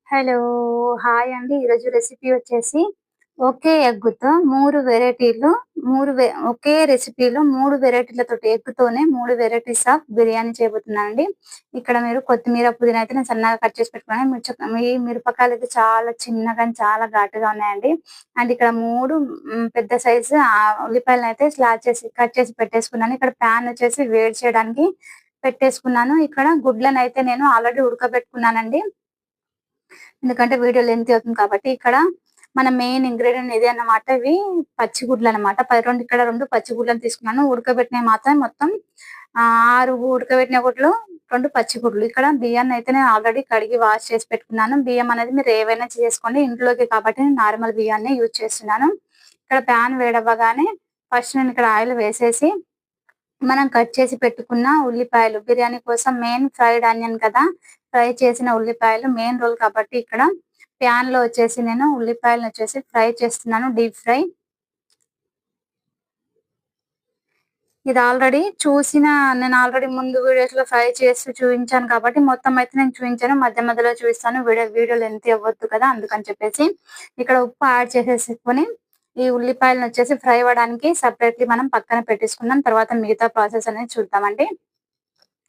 Hello. Hi అండి. ఈరోజు recipe వచ్చేసి ఒకే ఎగ్గుతో 3 వెరైటీలు 3 ఒకే రెసిపీలో 3 వెరైటీలతోటి ఎగ్గుతోనే 3 వెరైటీస్ ఆఫ్ బిర్యానీ చేయబోతున్నానండి. ఇక్కడ మీరు కొత్తిమీర, పుదీనా అయితే నేను సన్నగా కట్ చేసి పెట్టుకున్నాను. మీ మిరపకాయలైతే చాలా చిన్నగా అండ్ చాలా ఘాటుగా ఉన్నాయండి. అండ్ ఇక్కడ 3 పెద్ద సైజు ఉల్లిపాయలనైతే స్లాష్ చేసి కట్ చేసి పెట్టేసుకున్నాను. ఇక్కడ పాన్ వచ్చేసి వేడి చేయడానికి పెట్టేసుకున్నాను. ఇక్కడ గుడ్లనైతే నేను ఆల్రెడీ ఉడకబెట్టుకున్నానండి. ఎందుకంటే వీడియో లెంతీ అవుతుంది కాబట్టి. ఇక్కడ మన మెయిన్ ఇంగ్రీడియెంట్ ఇదే అన్నమాట. ఇవి పచ్చిగుడ్లనమాట. 2 పచ్చిగుడ్లను తీసుకున్నాను. ఉడకబెట్టినవి మాత్రం మొత్తం 6 ఉడకబెట్టిన గుడ్లు, 2 పచ్చిగుడ్లు. ఇక్కడ బియ్యాన్నయితే నేను ఆల్రెడీ కడిగి వాష్ చేసి పెట్టుకున్నాను. బియ్యం అనేది మీరు ఏవైనా చేసుకోండి. ఇంట్లోకి కాబట్టి నేను నార్మల్ బియ్యాన్నే యూజ్ చేస్తున్నాను. ఇక్కడ పాన్ వేడవ్వగానే ఫస్ట్ నేను ఇక్కడ ఆయిల్ వేసేసి మనం కట్ చేసి పెట్టుకున్న ఉల్లిపాయలు, బిర్యానీ కోసం మెయిన్ ఫ్రైడ్ ఆనియన్ కదా! ఫ్రై చేసిన ఉల్లిపాయలు మెయిన్ రోల్ కాబట్టి ఇక్కడ ప్యాన్‌లో వచ్చేసి నేను ఉల్లిపాయలనొచ్చేసి ఫ్రై చేస్తున్నాను, డీప్ ఫ్రై. ఇది ఆల్రెడీ నేను ఆల్రెడీ ముందు వీడియోస్‌లో ఫ్రై చేసి చూయించాను కాబట్టి మొత్తం అయితే నేను చూయించను. మధ్య మధ్యలో చూపిస్తాను. వీడియో లెంతీ అవ్వొద్దు కదా! అందుకని చెప్పేసి. ఇక్కడ ఉప్పు యాడ్ చేసేసుకొని ఈ ఉల్లిపాయలనొచ్చేసి ఫ్రై అవ్వడానికి సెపరేట్‌లీ మనం పక్కన పెట్టేసుకుందాం. తర్వాత మిగతా ప్రాసెస్ అనేది చూద్దామండి.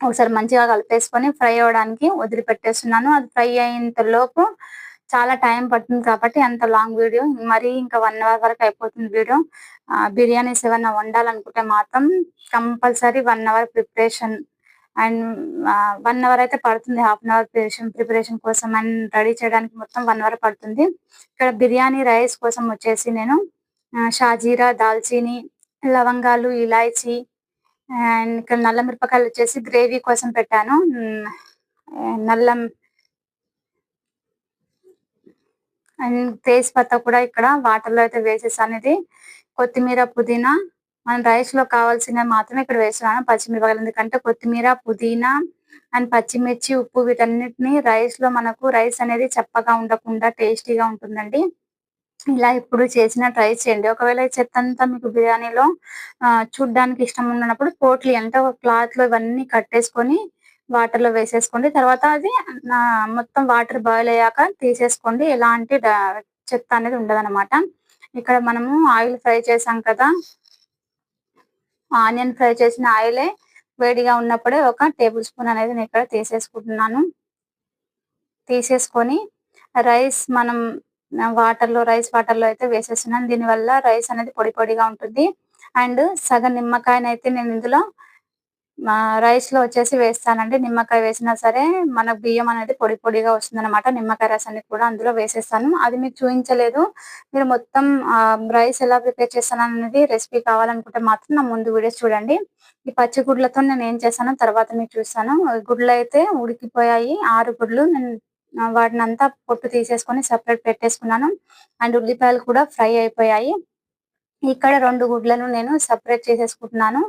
ఒకసారి మంచిగా కలిపేసుకొని ఫ్రై అవ్వడానికి వదిలిపెట్టేస్తున్నాను. అది ఫ్రై అయ్యేంతలోపు చాలా టైం పడుతుంది కాబట్టి అంత లాంగ్ వీడియో మరీ ఇంకా 1 అవర్ వరకు అయిపోతుంది వీడియో. బిర్యానీస్ ఏవన్నా వండాలనుకుంటే మాత్రం compulsory 1 hour preparation and 1 hour అయితే పడుతుంది. హాఫ్ అన్ అవర్ ప్రిపరేషన్ కోసం అండ్ రెడీ చేయడానికి మొత్తం 1 అవర్ పడుతుంది. ఇక్కడ బిర్యానీ రైస్ కోసం వచ్చేసి నేను షాజీరా, దాల్చీని, లవంగాలు, ఇలాయచీ అండ్ ఇక్కడ నల్ల మిరపకాయలొచ్చేసి గ్రేవీ కోసం పెట్టాను. నల్ల అండ్ తేజ్‌పత్తా కూడా ఇక్కడ వాటర్‌లో అయితే వేసేసాను ఇది. కొత్తిమీర, పుదీనా మనం రైస్‌లో కావాల్సినవి మాత్రమే ఇక్కడ వేస్తున్నాను. పచ్చిమిరపకాయలు ఎందుకంటే కొత్తిమీర, పుదీనా అండ్ పచ్చిమిర్చి, ఉప్పు వీటన్నిటిని రైస్‌లో మనకు రైస్ అనేది చప్పగా ఉండకుండా టేస్టీగా ఉంటుందండి. ఇలా ఎప్పుడు చేసినా ట్రై చేయండి. ఒకవేళ ఈ చెత్తంతా మీకు బిర్యానీలో చూడ్డానికి ఇష్టం ఉండనప్పుడు పోట్లీ అంటే ఒక క్లాత్‌లో ఇవన్నీ కట్టేసుకొని వాటర్‌లో వేసేసుకోండి. తర్వాత అది మొత్తం వాటర్ బాయిల్ అయ్యాక తీసేసుకోండి. ఎలాంటి చెత్త అనేది ఉండదనమాట. ఇక్కడ మనము ఆయిల్ ఫ్రై చేసాం కదా! ఆనియన్ ఫ్రై చేసిన ఆయిలే వేడిగా ఉన్నప్పుడే ఒక టేబుల్ స్పూన్ అనేది నేను ఇక్కడ తీసేసుకుంటున్నాను. తీసేసుకొని రైస్ మనం రైస్ వాటర్‌లో అయితే వేసేస్తున్నాను. దీనివల్ల రైస్ అనేది పొడి పొడిగా ఉంటుంది. అండ్ సగం నిమ్మకాయనైతే నేను ఇందులో రైస్‌లో వచ్చేసి వేస్తానండి. నిమ్మకాయ వేసినా సరే మన బియ్యం అనేది పొడి పొడిగా వస్తుందనమాట. నిమ్మకాయ రసాన్ని కూడా అందులో వేసేస్తాను. అది మీకు చూయించలేదు. మీరు మొత్తం రైస్ ఎలా ప్రిపేర్ చేస్తాననేది రెసిపీ కావాలనుకుంటే మాత్రం నా ముందు వీడియోస్ చూడండి. ఈ పచ్చి గుడ్లతో నేనేం చేశానో తర్వాత మీకు చూపిస్తాను. గుడ్లయితే ఉడికిపోయాయి. 6 గుడ్లు నేను వాటినంతా పొట్టు తీసేసుకొని సెపరేట్ పెట్టేసుకున్నాను. అండ్ ఉల్లిపాయలు కూడా ఫ్రై అయిపోయాయి. ఇక్కడ 2 గుడ్లను నేను సెపరేట్ చేసేసుకుంటున్నాను.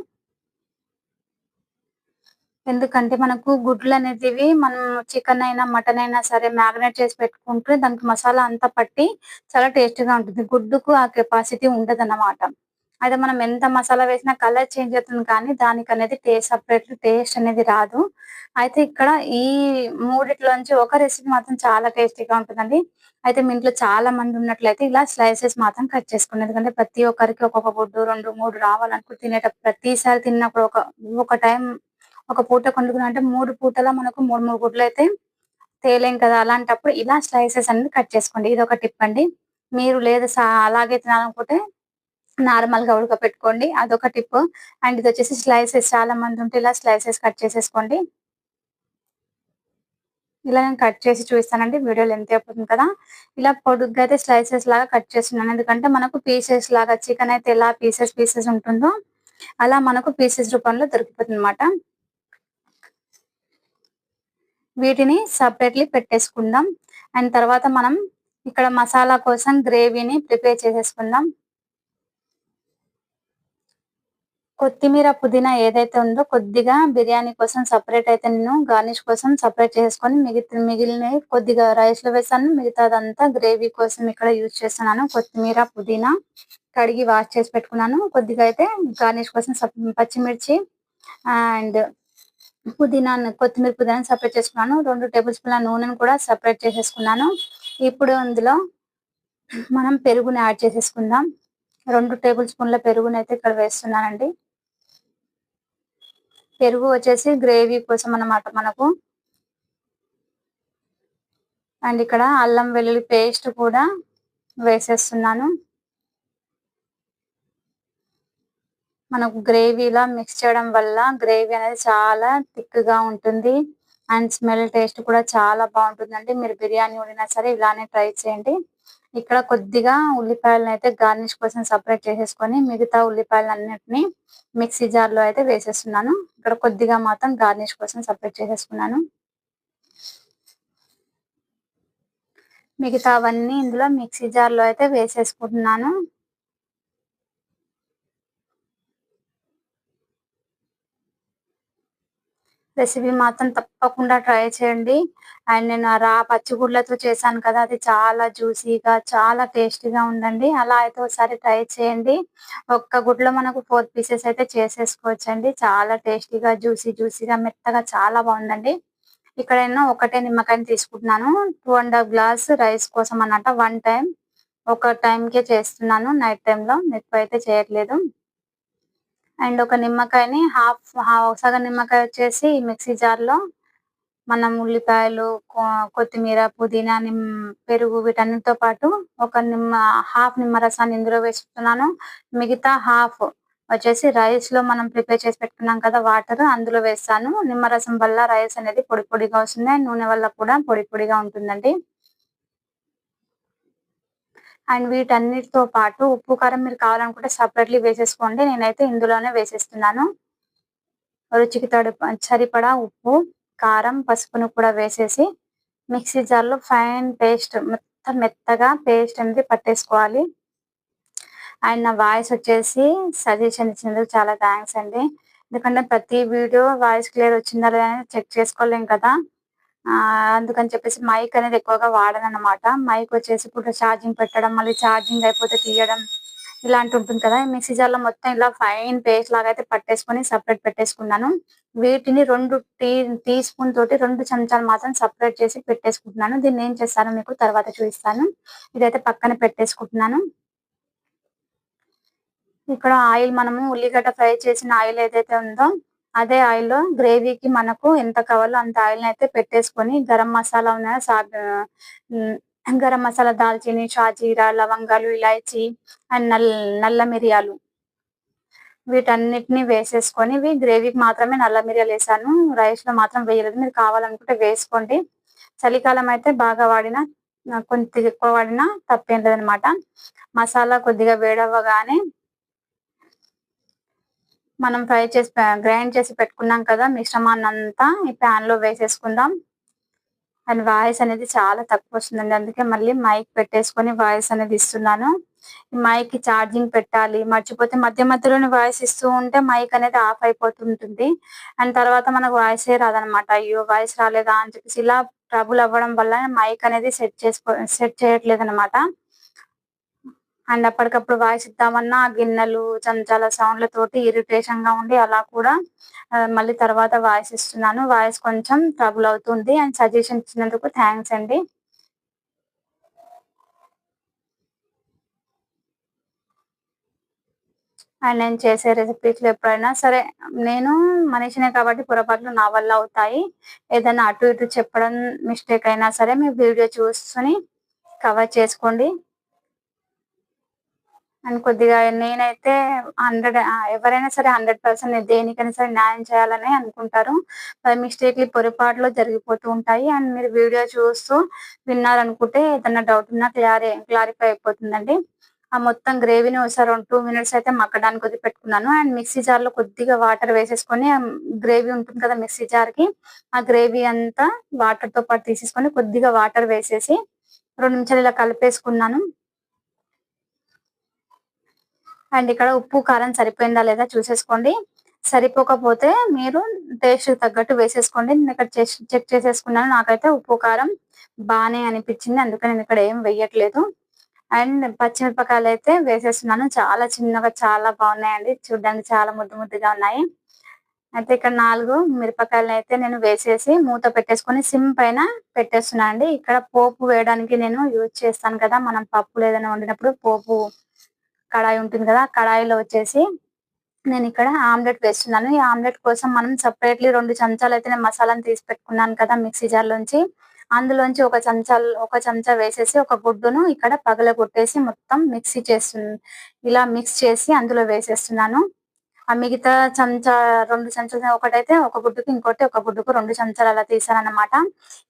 ఎందుకంటే మనకు గుడ్లనేటివి మనం చికెన్ అయినా, మటన్ అయినా సరే మ్యారినేట్ చేసి పెట్టుకుంటే దానికి మసాలా అంతా పట్టి చాలా టేస్టీగా ఉంటుంది. గుడ్డుకు ఆ కెపాసిటీ ఉండదన్నమాట. అయితే మనం ఎంత మసాలా వేసినా కలర్ చేంజ్ అవుతుంది కానీ దానికనేది టేస్ట్ అనేది రాదు. అయితే ఇక్కడ ఈ మూడిట్లోంచి ఒక రెసిపీ మాత్రం చాలా టేస్టీగా ఉంటుందండి. అయితే మీ ఇంట్లో చాలా మంది ఉన్నట్లయితే ఇలా స్లైసెస్ మాత్రం కట్ చేసుకోండి. ఎందుకంటే ప్రతి ఒక్కరికి ఒక్కొక్క గుడ్డు 2, 3 రావాలనుకుంటే తినేటప్పుడు ప్రతిసారి తిన్నప్పుడు ఒక టైం ఒక పూట వండుకున్నామంటే 3 పూటలా మనకు 3, 3 గుడ్లయితే తేలేం కదా! అలాంటప్పుడు ఇలా స్లైసెస్ అనేది కట్ చేసుకోండి. ఇదొక టిప్ అండి. మీరు లేదు అలాగే తినాలనుకుంటే నార్మల్‌గా ఉడకపెట్టుకోండి. అదొక టిప్పు. అండ్ ఇదొచ్చేసి స్లైసెస్ చాలా మందుంటే ఇలా స్లైసెస్ కట్ చేసేసుకోండి. ఇలా నేను కట్ చేసి చూపిస్తానండి. వీడియో లెంతీ అయిపోతుంది కదా! ఇలా పొడుగ్గా అయితే స్లైసెస్ లాగా కట్ చేస్తున్నాను. ఎందుకంటే మనకు పీసెస్ లాగా చికెన్ అయితే ఎలా పీసెస్ ఉంటుందో అలా మనకు పీసెస్ రూపంలో దొరికిపోతుందన్నమాట. వీటిని సెపరేట్‌లీ పెట్టేసుకుందాం. అండ్ తర్వాత మనం ఇక్కడ మసాలా కోసం గ్రేవీని ప్రిపేర్ చేసేసుకుందాం. కొత్తిమీర, పుదీనా ఏదైతే ఉందో కొద్దిగా బిర్యానీ కోసం సెపరేట్ అయితే నేను గార్నిష్ కోసం సెపరేట్ చేసుకొని మిగిలినవి కొద్దిగా రైస్‌లో వేసాను. మిగతాదంతా గ్రేవీ కోసం ఇక్కడ యూజ్ చేస్తున్నాను. కొత్తిమీర, పుదీనా కడిగి వాష్ చేసి పెట్టుకున్నాను. కొద్దిగా అయితే గార్నిష్ కోసం పచ్చిమిర్చి అండ్ కొత్తిమీర పుదీనాను సెపరేట్ చేసుకున్నాను. 2 టేబుల్ స్పూన్ల నూనెను కూడా సెపరేట్ చేసేసుకున్నాను. ఇప్పుడు అందులో మనం పెరుగుని యాడ్ చేసేసుకుందాం. 2 టేబుల్ స్పూన్ల పెరుగునైతే ఇక్కడ వేస్తున్నానండి. పెరుగు వచ్చేసి గ్రేవీ కోసం అన్నమాట మనకు. అండ్ ఇక్కడ అల్లం వెల్లుల్లి పేస్ట్ కూడా వేసేస్తున్నాను. మనకు గ్రేవీలా మిక్స్ చేయడం వల్ల గ్రేవీ అనేది చాలా థిక్‌గా ఉంటుంది. అండ్ స్మెల్ టేస్ట్ కూడా చాలా బాగుంటుందండి. మీరు బిర్యానీ వండినా సరే ఇలానే ట్రై చేయండి. ఇక్కడ కొద్దిగా ఉల్లిపాయలనైతే గార్నిష్ కోసం సెపరేట్ చేసేసుకొని మిగతా ఉల్లిపాయలన్నిటిని మిక్సీ జార్‌లో అయితే వేసేస్తున్నాను. ఇక్కడ కొద్దిగా మాత్రం గార్నిష్ కోసం సెపరేట్ చేసేసుకున్నాను. మిగతావన్నీ ఇందులో మిక్సీ జార్‌లో అయితే వేసేసుకుంటున్నాను. రెసిపీ మాత్రం తప్పకుండా ట్రై చేయండి. అండ్ నేను పచ్చిగుడ్లతో చేశాను కదా! అది చాలా జ్యూసీగా, చాలా టేస్టీగా ఉందండి. అలా అయితే ఒకసారి ట్రై చేయండి. ఒక్క గుడ్లో మనకు 4 పీసెస్ అయితే చేసేసుకోవచ్చండి. చాలా టేస్టీగా, జ్యూసీగా, మెత్తగా చాలా బాగుందండి. ఇక్కడ నేను ఒకటే నిమ్మకాయని తీసుకుంటున్నాను. 2 ½ గ్లాస్ రైస్ కోసం అన్నమాట. ఒక టైమ్‌కే చేస్తున్నాను నైట్ టైమ్‌లో. ఎక్కువైతే చేయట్లేదు. అండ్ ఒక నిమ్మకాయని సగం నిమ్మకాయ వచ్చేసి మిక్సీ జార్‌లో మనం ఉల్లిపాయలు, కొత్తిమీర, పుదీనా, పెరుగు వీటన్నిటితో పాటు ఒక హాఫ్ నిమ్మరసాన్ని ఇందులో వేస్తున్నాను. మిగతా హాఫ్ వచ్చేసి రైస్‌లో మనం ప్రిపేర్ చేసి పెట్టుకున్నాం కదా! వాటర్ అందులో వేస్తాను. నిమ్మరసం వల్ల రైస్ అనేది పొడి పొడిగా వస్తుంది. అండ్ నూనె వల్ల కూడా పొడి పొడిగా ఉంటుందండి. అండ్ వీటన్నిటితో పాటు ఉప్పు, కారం మీరు కావాలనుకుంటే సెపరేట్‌లీ వేసేసుకోండి. నేనైతే ఇందులోనే వేసేస్తున్నాను. రుచికి సరిపడా ఉప్పు, కారం, పసుపును కూడా వేసేసి మిక్సీ జార్‌లో ఫైన్ పేస్ట్ మొత్తం మెత్తగా పేస్ట్ అనేది పట్టేసుకోవాలి. అండ్ నా వాయిస్ వచ్చేసి సజెషన్ ఇచ్చినందుకు చాలా థాంక్స్ అండి. ఎందుకంటే ప్రతి వీడియో వాయిస్ క్లియర్ వచ్చిందా లేదా అని చెక్ చేసుకోలేం కదా! అందుకని చెప్పేసి మైక్ అనేది ఎక్కువగా వాడనన్నమాట. మైక్ వచ్చేసి ఇప్పుడు ఛార్జింగ్ పెట్టడం, మళ్ళీ ఛార్జింగ్ అయిపోతే తీయడం ఇలాంటి ఉంటుంది కదా! మిక్సీ జార్‌లో మొత్తం ఇలా ఫైన్ పేస్ట్ లాగా అయితే పట్టేసుకొని సెపరేట్ పెట్టేసుకున్నాను. వీటిని 2 టీ స్పూన్ తోటి 2 చెంచాలు మాత్రం సెపరేట్ చేసి పెట్టేసుకుంటున్నాను. దీన్ని ఏం చేస్తానో మీకు తర్వాత చూపిస్తాను. ఇదైతే పక్కన పెట్టేసుకుంటున్నాను. ఇక్కడ ఆయిల్ మనము ఉల్లిగడ్డ ఫ్రై చేసిన ఆయిల్ ఏదైతే ఉందో, అదే ఆయిల్‌లో గ్రేవీకి మనకు ఎంత కావాలో అంత ఆయిల్‌నైతే పెట్టేసుకొని గరం మసాలా గరం మసాలా, దాల్చిని, షాజీరా, లవంగాలు, ఇలాయచి అండ్ నల్ల మిరియాలు వీటన్నిటిని వేసేసుకొని గ్రేవీకి మాత్రమే నల్ల మిరియాలేసాను. రైస్‌లో మాత్రం వేయలేదు. మీరు కావాలనుకుంటే వేసుకోండి. చలికాలం అయితే బాగా వాడినా కొంచెం ఎక్కువ వాడినా తప్పేం లేదనమాట. మసాలా కొద్దిగా వేడవ్వగానే మనం గ్రైండ్ చేసి పెట్టుకున్నాం కదా! మిశ్రమాన్నంతా ఈ ప్యాన్‌లో వేసేసుకుందాం. అండ్ వాయిస్ అనేది చాలా తక్కువొస్తుందండి. అందుకే మళ్ళీ మైక్ పెట్టేసుకొని వాయిస్ అనేది ఇస్తున్నాను. ఈ మైక్‌కి ఛార్జింగ్ పెట్టాలి. మర్చిపోతే మధ్య మధ్యలోనే వాయిస్ ఇస్తూ ఉంటే మైక్ అనేది ఆఫ్ అయిపోతుంటుంది. అండ్ తర్వాత మనకు వాయిసే రాదనమాట. అయ్యో! వాయిస్ రాలేదా అని చెప్పేసి ఇలా ట్రబుల్ అవ్వడం వల్ల మైక్ అనేది సెట్ చేయట్లేదనమాట. అండ్ అప్పటికప్పుడు వాయిస్ ఇద్దామన్నా ఆ గిన్నెలు, చెంచాల సౌండ్‌లతోటి ఇరిటేషన్‌గా ఉండి అలా కూడా మళ్ళీ తర్వాత వాయిస్ ఇస్తున్నాను. వాయిస్ కొంచెం ట్రబుల్ అవుతుంది. అండ్ సజెషన్ ఇచ్చినందుకు థాంక్స్ అండి. అండ్ నేను చేసే రెసిపీస్‌లో ఎప్పుడైనా సరే నేను మనిషినే కాబట్టి పొరపాట్లు నా వల్ల అవుతాయి. ఏదైనా అటు ఇటు చెప్పడం మిస్టేక్ అయినా సరే మీరు వీడియో చూసుకొని కవర్ చేసుకోండి. అండ్ కొద్దిగా నేనైతే ఎవరైనా సరే 100% దేనికైనా సరే న్యాయం చేయాలనే అనుకుంటారు. బై మిస్టేక్‌లీ పొరపాట్లు జరిగిపోతూ ఉంటాయి. అండ్ మీరు వీడియో చూస్తూ విన్నారనుకుంటే ఏదన్నా డౌట్ ఉన్నా క్లారిఫై అయిపోతుందండి. ఆ మొత్తం గ్రేవీని ఒకసారి 2 మినిట్స్ అయితే మగ్గడానికి వదిలిపెట్టుకున్నాను. అండ్ మిక్సీ జార్‌లో కొద్దిగా వాటర్ వేసేసుకొని గ్రేవీ ఉంటుంది కదా! మిక్సీ జార్‌కి ఆ గ్రేవీ అంతా వాటర్‌తో పాటు తీసేసుకొని కొద్దిగా వాటర్ వేసేసి 2 నిమిషాలు ఇలా కలిపేసుకున్నాను. అండ్ ఇక్కడ ఉప్పు, కారం సరిపోయిందా లేదా చూసేసుకోండి. సరిపోకపోతే మీరు టేస్ట్‌కి తగ్గట్టు వేసేసుకోండి. నేనిక్కడ చెక్ చేసేసుకున్నాను. నాకైతే ఉప్పు, కారం బానే అనిపిచ్చింది. అందుకని నేనిక్కడ ఏం వెయ్యట్లేదు. అండ్ పచ్చిమిరపకాయలైతే వేసేస్తున్నాను. చాలా చిన్నగా చాలా బాగున్నాయండి. చూడ్డానికి చాలా ముద్దు ముద్దుగా ఉన్నాయి. అయితే ఇక్కడ 4 మిరపకాయలనైతే నేను వేసేసి మూత పెట్టేసుకొని సిమ్ పైన పెట్టేస్తున్నా అండి. ఇక్కడ పోపు వేయడానికి నేను యూజ్ చేస్తాను కదా! మనం పప్పులు ఏదైనా వండినప్పుడు పోపు కడాయి ఉంటుంది కదా! ఆ కడాయిలో వచ్చేసి నేనిక్కడ ఆమ్లెట్ వేస్తున్నాను. ఈ ఆమ్లెట్ కోసం మనం సెపరేట్‌లీ 2 చెంచాలయితే నేను మసాలాను తీసి పెట్టుకున్నాను కదా! మిక్సీ జార్‌లోంచి. అందులోంచి ఒక చెంచా వేసేసి ఒక గుడ్డును ఇక్కడ పగలగొట్టేసి మొత్తం ఇలా మిక్స్ చేసి అందులో వేసేస్తున్నాను. ఆ మిగతా చెంచా 2 చెంచాలు ఒకటైతే ఒక గుడ్డుకి, ఇంకోటి ఒక గుడ్డుకు 2 చెంచాలు అలా తీసానన్నమాట.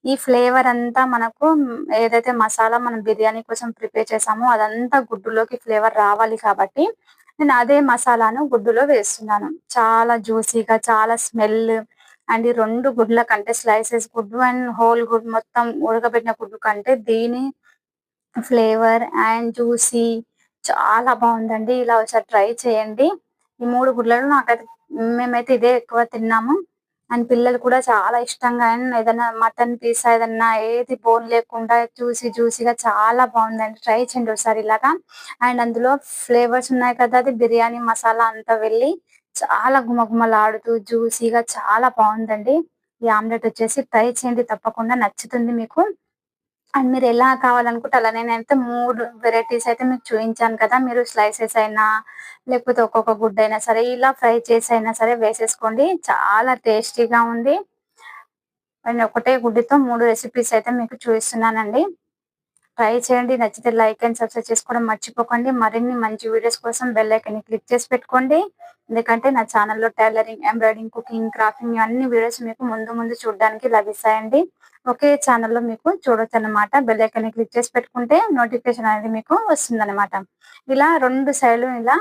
ఈ ఫ్లేవర్ అంతా మనకు ఏదైతే మసాలా మనం బిర్యానీ కోసం ప్రిపేర్ చేసామో అదంతా గుడ్డులోకి ఫ్లేవర్ రావాలి కాబట్టి నేను అదే మసాలాను గుడ్డులో వేస్తున్నాను. చాలా జ్యూసీగా, చాలా స్మెల్ అండ్ ఈ 2 గుడ్ల కంటే స్లైసెస్ గుడ్డు అండ్ హోల్ గుడ్ మొత్తం ఉడకబెట్టిన గుడ్డు కంటే దీని ఫ్లేవర్ అండ్ జ్యూసీ చాలా బావుందండి. ఇలా ఒకసారి ట్రై చేయండి. ఈ 3 గుడ్లలో మేమైతే ఇదే ఎక్కువ తిన్నాము. అండ్ పిల్లలు కూడా చాలా ఇష్టంగా అండ్ ఏదైనా మటన్ పిజ్జా ఏదన్నా ఏది బోన్ లేకుండా జ్యూసీగా చాలా బావుందండి. ట్రై చేయండి ఒకసారి ఇలాగా. అండ్ అందులో ఫ్లేవర్స్ ఉన్నాయి కదా! అది బిర్యానీ మసాలా అంతా వెళ్ళి చాలా గుమగుమలాడుతూ జ్యూసీగా చాలా బావుందండి. ఈ ఆమ్లెట్ వచ్చేసి ట్రై చేయండి తప్పకుండా నచ్చుతుంది మీకు. అండ్ మీరెలా కావాలనుకుంటే అలా. నేనైతే 3 వెరైటీస్ అయితే మీకు చూయించాను కదా! మీరు స్లైసెస్ అయినా, లేకపోతే ఒక్కొక్క గుడ్డయినా సరే, ఇలా ఫ్రై చేసైనా సరే వేసేసుకోండి. చాలా టేస్టీగా ఉంది. అండ్ ఒకటే గుడ్డుతో 3 రెసిపీస్ అయితే మీకు చూయిస్తున్నానండి. ట్రై చేయండి. నచ్చితే లైక్ అండ్ సబ్స్క్రైబ్ చేసుకోవడం మర్చిపోకండి. మరిన్ని మంచి వీడియోస్ కోసం బెల్ ఐకాన్‌ని క్లిక్ చేసి పెట్టుకోండి. ఎందుకంటే నా ఛానెల్‌లో టైలరింగ్, ఎంబ్రాయిడరింగ్, కుకింగ్, క్రాఫ్టింగ్ అన్ని వీడియోస్ మీకు ముందు ముందు చూడడానికి లభిస్తాయండి. ఒకే ఛానెల్‌లో మీకు చూడొచ్చన్నమాట. బెల్ ఐకాన్‌ని క్లిక్ చేసి పెట్టుకుంటే నోటిఫికేషన్ అనేది మీకు వస్తుందన్నమాట. ఇలా 2 సైడ్‌లు ఇలా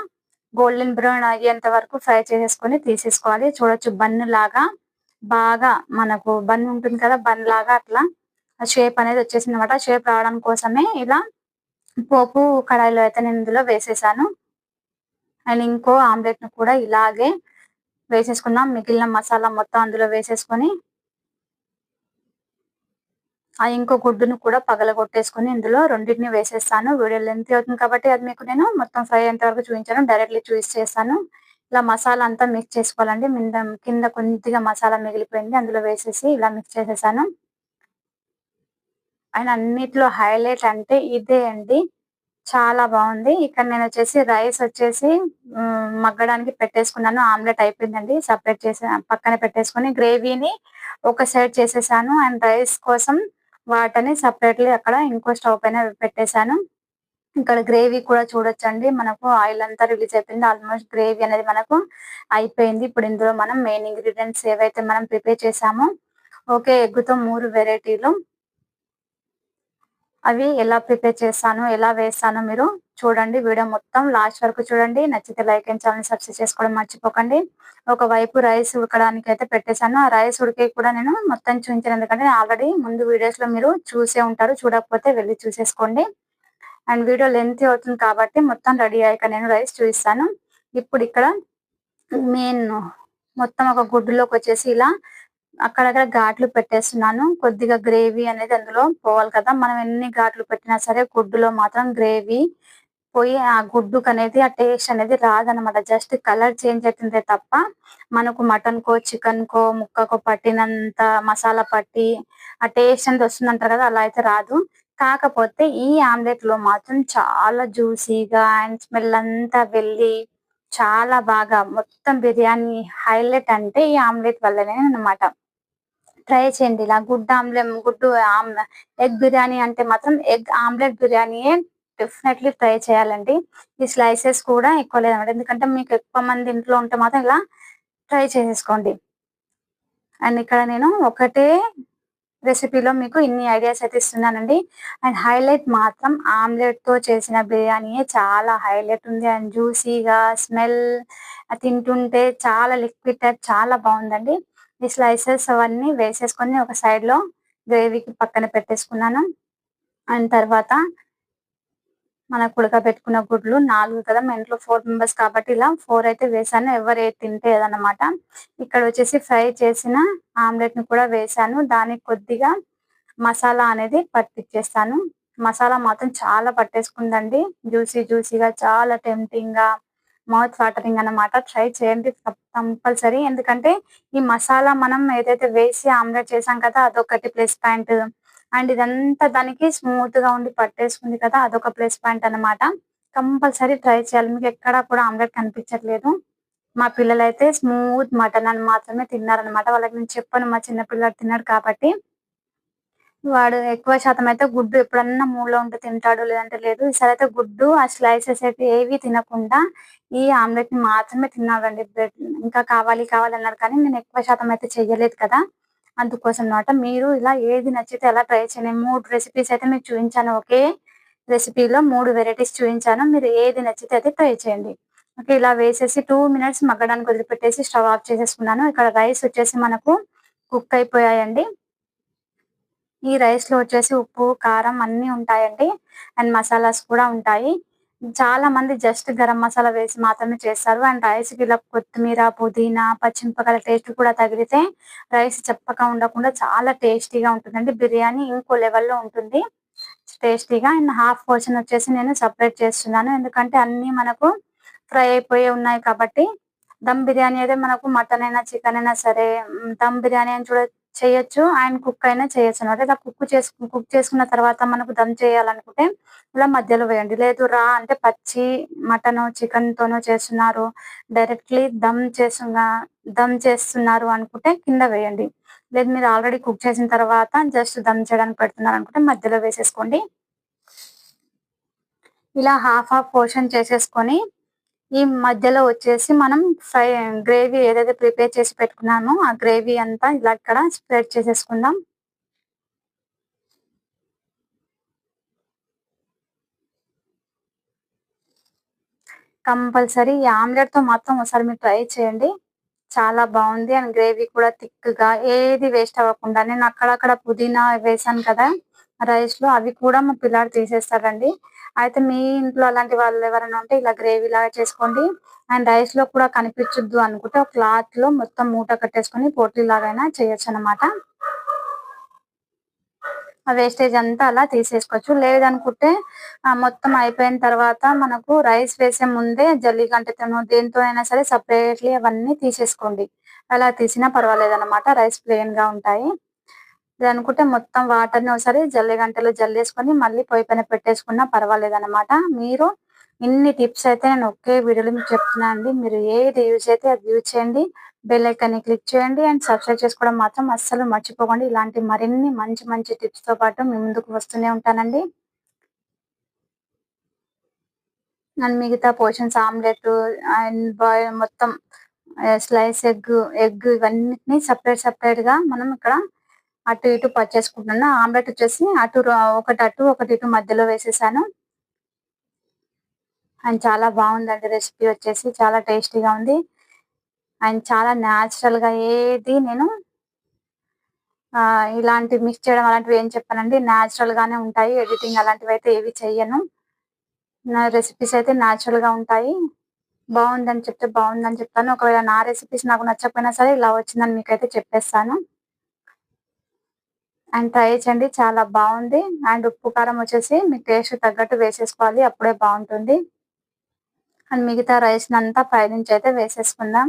గోల్డెన్ బ్రౌన్ అయ్యేంత వరకు ఫ్రై చేసేసుకొని తీసేసుకోవాలి. చూడొచ్చు బన్నులాగా బాగా మనకు బన్ ఉంటుంది కదా! బన్‌లాగా అట్లా షేప్ అనేది వచ్చేసిందన్నమాట. షేప్ రావడం కోసమే ఇలా పోపు కడాయిలో అయితే నేను ఇందులో వేసేసాను. అండ్ ఇంకో ఆమ్లెట్‌ని కూడా ఇలాగే వేసేసుకున్నాం. మిగిలిన మసాలా మొత్తం అందులో వేసేసుకొని ఆ ఇంకో గుడ్డును కూడా పగలగొట్టేసుకొని ఇందులో రెండిటిని వేసేస్తాను. వీడియో లెంతీ అవుతుంది కాబట్టి అది మీకు నేను మొత్తం ఫ్రై అయ్యేంత వరకు చూయించాను. డైరెక్ట్‌లీ చూయిచ్చేసాను. ఇలా మసాలా అంతా మిక్స్ చేసుకోవాలండి. కింద కొద్దిగా మసాలా మిగిలిపోయింది. అందులో వేసేసి ఇలా మిక్స్ చేసేసాను. అండ్ అన్నిట్లో హైలైట్ అంటే ఇదే అండి. చాలా బావుంది. ఇక్కడ నేనొచ్చేసి రైస్ వచ్చేసి మగ్గడానికి పెట్టేసుకున్నాను. ఆమ్లెట్ అయిపోయిందండి. సెపరేట్ చేసి పక్కన పెట్టేసుకొని గ్రేవీని ఒక సైడ్ చేసేసాను. అండ్ రైస్ కోసం వాటర్‌ని సెపరేట్‌లీ అక్కడ ఇంకో స్టవ్ పైన పెట్టేసాను. ఇక్కడ గ్రేవీ కూడా చూడొచ్చండి. మనకు ఆయిల్ అంతా రిలీజ్ అయిపోయింది. ఆల్‌మోస్ట్ గ్రేవీ అనేది మనకు అయిపోయింది. ఇప్పుడు ఇందులో మనం మెయిన్ ఇంగ్రీడియెంట్స్ ఏవైతే మనం ప్రిపేర్ చేసామో ఒకే ఎగ్గుతో 3 వెరైటీలు అవి ఎలా ప్రిపేర్ చేస్తానో, ఎలా వేస్తానో మీరు చూడండి. వీడియో మొత్తం లాస్ట్ వరకు చూడండి. నచ్చితే లైక్ అండ్ ఛానెల్ సబ్స్క్రైబ్ చేసుకోవడం మర్చిపోకండి. ఒకవైపు రైస్ ఉడకడానికైతే పెట్టేసాను. ఆ రైస్ ఉడికేయి కూడా నేను మొత్తం చూయించను. ఎందుకంటే ఆల్రెడీ ముందు వీడియోస్‌లో మీరు చూసే ఉంటారు. చూడకపోతే వెళ్లి చూసేసుకోండి. అండ్ వీడియో లెంతీ అవుతుంది కాబట్టి మొత్తం రెడీ అయ్యాక నేను రైస్ చూయిస్తాను. ఇప్పుడిక్కడ మెయిన్ మొత్తం ఒక గుడ్డులోకొచ్చేసి ఇలా అక్కడక్కడ ఘాట్లు పెట్టేస్తున్నాను. కొద్దిగా గ్రేవీ అనేది అందులో పోవాలి కదా! మనం ఎన్ని ఘాట్లు పెట్టినా సరే గుడ్డులో మాత్రం గ్రేవీ పోయి ఆ గుడ్డుకనేది ఆ టేస్ట్ అనేది రాదనమాట. జస్ట్ కలర్ చేంజ్ అయితుందే తప్ప మనకు మటన్‌కో, చికెన్‌కో, ముక్కకో పట్టినంత మసాలా పట్టి ఆ టేస్ట్ అనేది వస్తుందంటారు కదా! అలా అయితే రాదు. కాకపోతే ఈ ఆమ్లెట్‌లో మాత్రం చాలా జ్యూసీగా అండ్ స్మెల్ అంతా వెళ్ళి చాలా బాగా మొత్తం బిర్యానీ హైలైట్ అంటే ఈ ఆమ్లెట్ వల్లనే అన్నమాట. ట్రై చేయండి. ఇలా గుడ్డు ఎగ్ బిర్యానీ అంటే మాత్రం ఎగ్ ఆమ్లెట్ బిర్యానీయే డెఫినైట్‌లీ ట్రై చేయాలండి. ఈ స్లైసెస్ కూడా ఎక్కువ లేదనమాట. ఎందుకంటే మీకు ఎక్కువ మంది ఇంట్లో ఉంటే మాత్రం ఇలా ట్రై చేసేసుకోండి. అండ్ ఇక్కడ నేను ఒకటే రెసిపీలో మీకు ఇన్ని ఐడియాస్ అయితే ఇస్తున్నానండి. అండ్ హైలైట్ మాత్రం ఆమ్లెట్‌తో చేసిన బిర్యానీయే చాలా హైలైట్ ఉంది. అండ్ జ్యూసీగా స్మెల్ తింటుంటే చాలా లిక్విడ్ టైప్ చాలా బావుందండి. ఈ స్లైసెస్ అవన్నీ వేసేసుకొని ఒక సైడ్‌లో గ్రేవీకి పక్కన పెట్టేసుకున్నాను. అండ్ తర్వాత మనకు ఉడకబెట్టుకున్న గుడ్లు 4 కదా! మా ఇంట్లో 4 మెంబర్స్ కాబట్టి ఇలా 4 అయితే వేశాను. ఎవరు ఏది తింటే అదనమాట. ఇక్కడొచ్చేసి ఫ్రై చేసిన ఆమ్లెట్‌ని కూడా వేశాను. దానికి కొద్దిగా మసాలా అనేది పట్టిచ్చేస్తాను. మసాలా మాత్రం చాలా పట్టేసుకుందండి. జ్యూసీగా చాలా టెంప్టింగ్‌గా మౌత్ వాటరింగ్ అన్నమాట. ట్రై చేయండి కంపల్సరీ. ఎందుకంటే ఈ మసాలా మనం ఏదైతే వేసి ఆమ్లెట్ చేసాం కదా! అదొకటి ప్లస్ పాయింట్. అండ్ ఇదంతా దానికి స్మూత్‌గా ఉండి పట్టేసుకుంది కదా! అదొక ప్లస్ పాయింట్ అన్నమాట. కంపల్సరీ ట్రై చేయాలి. మీకెక్కడా కూడా ఆమ్లెట్ కనిపించట్లేదు. మా పిల్లలైతే స్మూత్ మటన్ అని మాత్రమే తిన్నారనమాట. వాళ్ళకి నేను చెప్పాను మా చిన్న పిల్లాడు తినడు కాబట్టి. వాడు ఎక్కువ శాతం అయితే గుడ్డు ఎప్పుడన్నా మూడ్‌లో ఉంటే తింటాడు. లేదంటే లేదు. ఈసారైతే గుడ్డు ఆ స్లైసెస్ అయితే ఏవి తినకుండా ఈ ఆమ్లెట్‌ని మాత్రమే తిన్నాడండి. ఇంకా కావాలి కావాలి అన్నాడు కానీ నేను ఎక్కువ శాతం అయితే చెయ్యలేదు కదా! అందుకోసం అన్నమాట. మీరు ఇలా ఏది నచ్చితే అలా ట్రై చేయండి. 3 రెసిపీస్ అయితే మీకు చూయించాను. ఒకే రెసిపీలో 3 వెరైటీస్ చూయించాను. మీరు ఏది నచ్చితే అది ట్రై చేయండి. ఓకే. ఇలా వేసేసి 2 మినిట్స్ మగ్గడానికి వదిలిపెట్టేసి స్టవ్ ఆఫ్ చేసేసుకున్నాను. ఇక్కడ రైస్ వచ్చేసి మనకు కుక్ అయిపోయాయండి. ఈ రైస్‌లో వచ్చేసి ఉప్పు, కారం అన్నీ ఉంటాయండి. అండ్ మసాలాస్ కూడా ఉంటాయి. చాలా మంది జస్ట్ గరం మసాలా వేసి మాత్రమే చేస్తారు. అండ్ రైస్‌కి ఇలా కొత్తిమీర, పుదీనా, పచ్చిమిరపకాయల టేస్ట్ కూడా తగిలితే రైస్ చప్పగా ఉండకుండా చాలా టేస్టీగా ఉంటుందండి. బిర్యానీ ఇంకో లెవెల్‌లో ఉంటుంది టేస్టీగా. అండ్ హాఫ్ పోర్షన్ వచ్చేసి నేను సెపరేట్ చేస్తున్నాను. ఎందుకంటే అన్నీ మనకు ఫ్రై అయిపోయి ఉన్నాయి కాబట్టి దమ్ బిర్యానీ అయితే మనకు మటన్ అయినా, చికెన్ అయినా సరే దమ్ బిర్యానీ అని చేయొచ్చు. అండ్ కుక్ అయినా చేయొచ్చనమాట. ఇలా కుక్ చేసుకున్న తర్వాత మనకు దమ్ చేయాలనుకుంటే ఇలా మధ్యలో వేయండి. లేదు అంటే పచ్చి మటను, చికెన్‌తోనో చేస్తున్నారు. డైరెక్ట్‌లీ దమ్ చేస్తున్నారు అనుకుంటే కింద వేయండి. లేదు మీరు ఆల్రెడీ కుక్ చేసిన తర్వాత జస్ట్ దమ్ చేయడానికి పెడుతున్నారనుకుంటే మధ్యలో వేసేసుకోండి. ఇలా హాఫ్ హాఫ్ పోర్షన్ చేసేసుకొని ఈ మధ్యలో వచ్చేసి మనం గ్రేవీ ఏదైతే ప్రిపేర్ చేసి పెట్టుకున్నామో, ఆ గ్రేవీ అంతా ఇలా ఇక్కడ స్ప్రెడ్ చేసేసుకుందాం. కంపల్సరీ ఈ ఆమ్లెట్‌తో మాత్రం ఒకసారి మీరు ట్రై చేయండి. చాలా బావుంది. అండ్ గ్రేవీ కూడా థిక్‌గా ఏది వేస్ట్ అవ్వకుండా నేను అక్కడక్కడ పుదీనా వేశాను కదా! రైస్‌లో అవి కూడా మా పిల్లాడు తీసేస్తాడండి. అయితే మీ ఇంట్లో అలాంటి వాళ్ళు ఎవరైనా ఉంటే ఇలా గ్రేవీలాగా చేసుకోండి. అండ్ రైస్‌లో కూడా కనిపించొద్దు అనుకుంటే ఒక క్లాత్‌లో మొత్తం మూట కట్టేసుకొని పోట్లీలాగైనా చేయొచ్చనమాట. ఆ వేస్టేజ్ అంతా అలా తీసేసుకోవచ్చు. లేదనుకుంటే మొత్తం అయిపోయిన తర్వాత మనకు రైస్ వేసే ముందే జల్లిగంటతోనో దేనితో అయినా సరే సెపరేట్‌లీ అవన్నీ తీసేసుకోండి. అలా తీసినా పర్వాలేదన్నమాట. రైస్ ప్లెయిన్‌గా ఉంటాయి. లేదనుకుంటే మొత్తం వాటర్‌ని ఒకసారి జల్లిగంటలో జల్లేసుకొని మళ్ళీ పొయ్యి పైన పెట్టేసుకున్నా పర్వాలేదన్నమాట. మీరు ఇన్ని టిప్స్ అయితే నేను ఒకే వీడియోలో మీకు చెప్తున్నా అండి. మీరు ఏది యూజ్ అయితే అది యూజ్ చేయండి. బెల్ ఐకాన్‌ని క్లిక్ చేయండి. అండ్ సబ్స్క్రైబ్ చేసుకోవడం మాత్రం అస్సలు మర్చిపోకండి. ఇలాంటి మరిన్ని మంచి మంచి టిప్స్‌తో పాటు మీ ముందుకు వస్తూనే ఉంటానండి. అండ్ మిగతా పోర్షన్స్ ఆమ్లెట్ అండ్ మొత్తం స్లైస్ ఎగ్ ఇవన్నిటిని సెపరేట్‌గా మనం ఇక్కడ అటు ఇటు చేసుకుంటున్నాను. ఆమ్లెట్ వచ్చేసి ఒకటి అటు, ఒకటి ఇటు మధ్యలో వేసేసాను. అండ్ చాలా బావుందండి రెసిపీ వచ్చేసి. చాలా టేస్టీగా ఉంది. అండ్ చాలా నేచురల్‌గా ఏది నేను ఇలాంటివి మిక్స్ చేయడం అలాంటివి ఏం చెప్పనండి. నేచురల్‌గానే ఉంటాయి. ఎడిటింగ్ అలాంటివైతే ఏవి చెయ్యను. నా రెసిపీస్ అయితే నేచురల్‌గా ఉంటాయి. బావుందని చెప్తే బావుందని చెప్తాను. ఒకవేళ నా రెసిపీస్ నాకు నచ్చకపోయినా సరే ఇలా వచ్చిందని మీకైతే చెప్పేస్తాను. అండ్ ట్రై చేయండి. చాలా బావుంది. అండ్ ఉప్పు, కారం వచ్చేసి మీ టేస్ట్‌కి తగ్గట్టు వేసేసుకోవాలి. అప్పుడే బావుంటుంది. అండ్ మిగతా రైస్‌నంతా పైనుంచయితే వేసేసుకుందాం.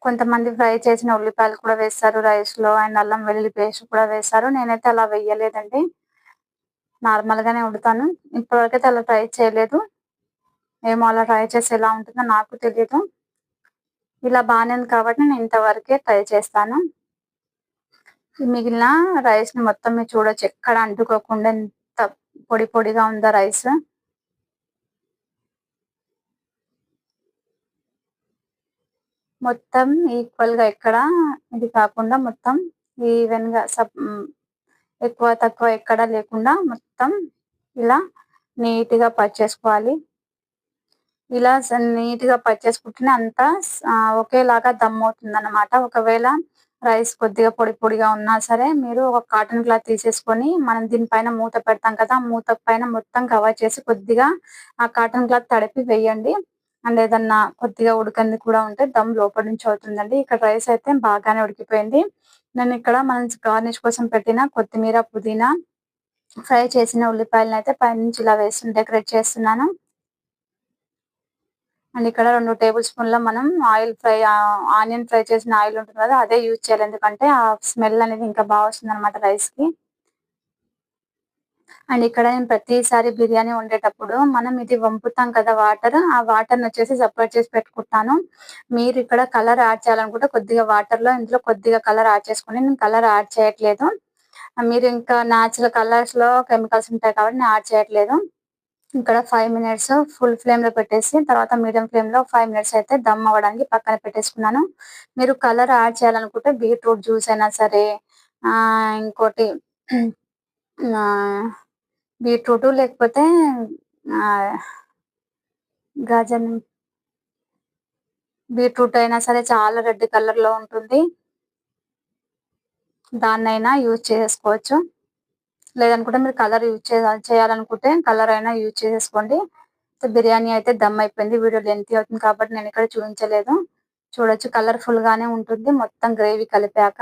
కొంతమంది ఫ్రై చేసిన ఉల్లిపాయలు కూడా వేస్తారు రైస్‌లో. అండ్ అల్లం వెల్లుల్లి పేస్ట్ కూడా వేస్తారు. నేనైతే అలా వెయ్యలేదండి. నార్మల్‌గానే వండుతాను. ఇప్పటివరకైతే అలా ట్రై చేయలేదు. ఏమో అలా ట్రై చేస్తే ఎలా ఉంటుందో నాకు తెలీదు. ఇలా బానే ఉంది కాబట్టి నేను ఇంతవరకే ట్రై చేస్తాను. ఈ మిగిలిన రైస్‌ని మొత్తం మీరు చూడొచ్చు. ఎక్కడ అంటుకోకుండా ఎంత పొడి పొడిగా ఉందో రైస్. మొత్తం ఈక్వల్‌గా ఎక్కడ ఇది కాకుండా మొత్తం ఈవెన్‌గా ఎక్కువ, తక్కువ ఎక్కడ లేకుండా మొత్తం ఇలా నీట్‌గా పర్చేసుకోవాలి. ఇలా నీట్‌గా పర్చేసుకుంటేనే అంతా ఒకేలాగా దమ్మవుతుందనమాట. ఒకవేళ రైస్ కొద్దిగా పొడి పొడిగా ఉన్నా సరే మీరు ఒక కాటన్ క్లాత్ తీసేసుకొని మనం దీని పైన మూత పెడతాం కదా! ఆ మూత పైన మొత్తం కవర్ చేసి కొద్దిగా ఆ కాటన్ క్లాత్ తడిపి వేయండి. అండ్ ఏదన్నా కొద్దిగా ఉడకంది కూడా ఉంటే దమ్ లోపటి నుంచి అవుతుందండి. ఇక్కడ రైస్ అయితే బాగానే ఉడికిపోయింది. నేను ఇక్కడ మనం గార్నిష్ కోసం పెట్టిన కొత్తిమీర, పుదీనా, ఫ్రై చేసిన ఉల్లిపాయలనైతే పైనుంచి ఇలా వేసి డెకరేట్ చేస్తున్నాను. అండ్ ఇక్కడ 2 టేబుల్ స్పూన్ల మనం ఆనియన్ ఫ్రై చేసిన ఆయిల్ ఉంటుంది కదా, అదే యూజ్ చేయాలి. ఎందుకంటే ఆ స్మెల్ అనేది ఇంకా బాగా వస్తుందన్నమాట రైస్‌కి. అండ్ ఇక్కడ నేను ప్రతిసారి బిర్యానీ వండేటప్పుడు మనం ఇది వంపుతాం కదా వాటర్, ఆ వాటర్‌నొచ్చేసి సెపరేట్ చేసి పెట్టుకుంటాను. మీరు ఇక్కడ కలర్ యాడ్ చేయాలనుకుంటే కొద్దిగా వాటర్‌లో ఇందులో కొద్దిగా కలర్ యాడ్ చేసుకోండి. నేను కలర్ యాడ్ చేయట్లేదు. మీరు ఇంకా నేచురల్ కలర్స్‌లో కెమికల్స్ ఉంటాయి కాబట్టి నేను యాడ్ చేయట్లేదు. ఇక్కడ 5 మినిట్స్ ఫుల్ ఫ్లేమ్‌లో పెట్టేసి తర్వాత మీడియం ఫ్లేమ్‌లో 5 మినిట్స్ అయితే దమ్ అవ్వడానికి పక్కన పెట్టేసుకున్నాను. మీరు కలర్ యాడ్ చేయాలనుకుంటే బీట్రూట్ జ్యూస్ అయినా సరే, ఇంకోటి ఆహ్, బీట్రూటు లేకపోతే ఆహ్, గాజర్ బీట్రూట్ అయినా సరే చాలా రెడ్ కలర్‌లో ఉంటుంది. దాన్నైనా యూజ్ చేసుకోవచ్చు. లేదనుకుంటే మీరు కలర్ యూజ్ చేయాలనుకుంటే కలర్ అయినా యూజ్ చేసేసుకోండి. సో, బిర్యానీ అయితే దమ్ అయిపోయింది. వీడియో లెంతీ అవుతుంది కాబట్టి నేనిక్కడ చూపించలేదు. చూడొచ్చు కలర్‌ఫుల్ గానే ఉంటుంది మొత్తం గ్రేవీ కలిపాక.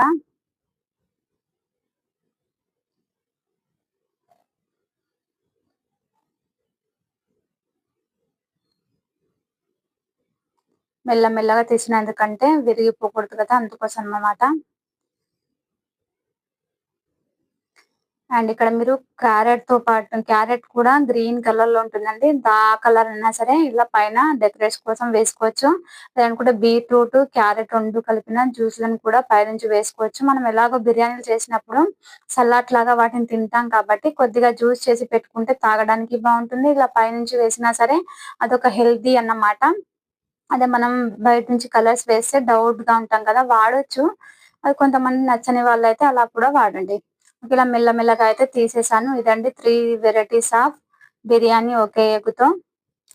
మెల్లగా తీసిన ఎందుకంటే విరిగిపోకూడదు కదా! అందుకోసం అన్నమాట. అండ్ ఇక్కడ మీరు క్యారెట్‌తో పాటు క్యారెట్ కూడా గ్రీన్ కలర్‌లో ఉంటుందండి. ఆ కలర్ అయినా సరే ఇలా పైన డెకరేషన్ కోసం వేసుకోవచ్చు. లేదనుకుంటే బీట్రూట్, క్యారెట్ 2 కలిపిన జ్యూస్‌లను కూడా పైనుంచి వేసుకోవచ్చు. మనం ఎలాగో బిర్యానీలు చేసినప్పుడు సలాడ్ లాగా వాటిని తింటాం కాబట్టి కొద్దిగా జ్యూస్ చేసి పెట్టుకుంటే తాగడానికి బావుంటుంది. ఇలా పైనుంచి వేసినా సరే అదొక హెల్తీ అన్నమాట. అదే మనం బయట నుంచి కలర్స్ వేస్తే డౌట్‌గా ఉంటాం కదా! వాడొచ్చు. అది కొంతమంది నచ్చని వాళ్ళైతే అలా కూడా వాడండి. ఇలా మెల్లగా అయితే తీసేసాను. ఇదండి 3 వెరైటీస్ ఆఫ్ బిర్యానీ ఒకే ఎగ్గుతో.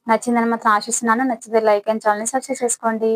నచ్చిందని మాత్రం ఆశిస్తున్నాను. నచ్చితే లైక్ అండ్ ఛానెల్‌ని సబ్‌స్క్రైబ్ చేసుకోండి.